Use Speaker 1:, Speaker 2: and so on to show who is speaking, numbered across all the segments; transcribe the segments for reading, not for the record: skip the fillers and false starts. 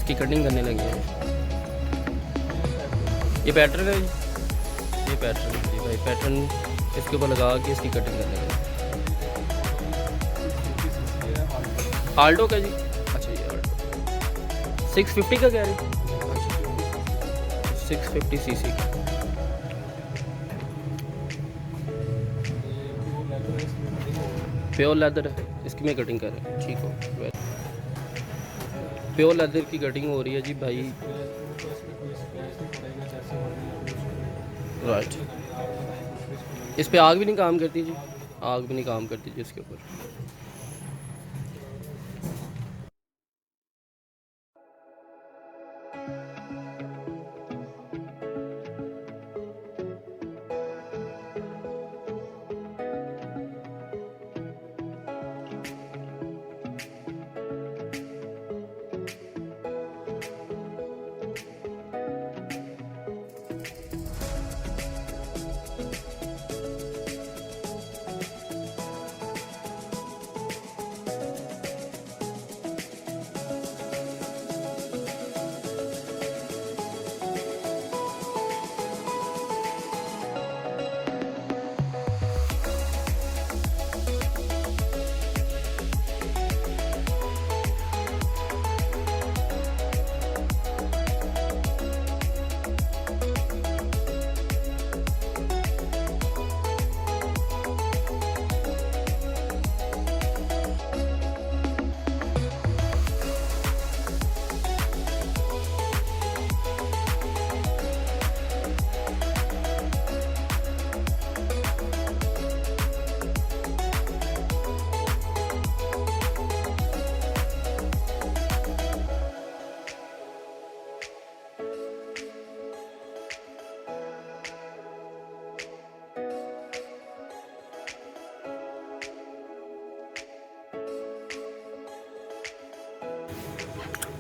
Speaker 1: इसकी कटिंग करने लगे हैं। ये पैटर्न है जी, ये पैटर्न है जी भाई, पैटर्न इसके ऊपर लगा के इसकी कटिंग करने लगे। आल्टो का जी, अच्छा ये आल्टो 650 का कह रहे हैं, 650 सीसी का। प्योर लेदर है, इसकी मैं कटिंग कर रहा हूँ। ठीक हो, प्योर लेदर की कटिंग हो रही है जी भाई। राइट, इस पे आग भी नहीं काम करती जी, आग भी नहीं काम करती जी इसके ऊपर।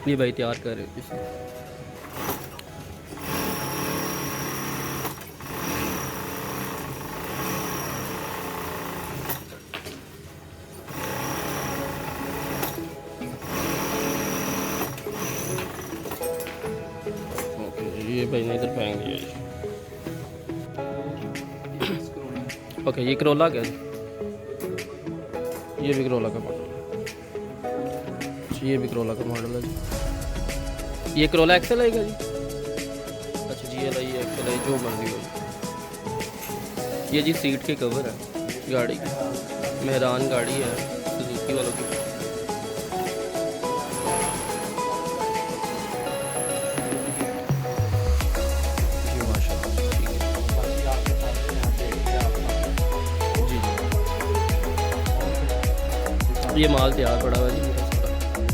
Speaker 1: ये भाई तैयार कर रहे हो इसे। ओके, ये भाई ने इधर फेंक दिया। ओके, ये करोला क्या है? ये भी करोला का मॉडल, ये भी करोला का मॉडल है जी। ये करोला एक्सेल आएगा जी, अच्छा जी एल आई एक्सेल आई जो मर्जी हो जी। ये जी सीट के कवर है गाड़ी की, मेहरान गाड़ी है सुजुकी वालों की। जी माशाल्लाह, जी जी, ये माल तैयार पड़ा हुआ जी।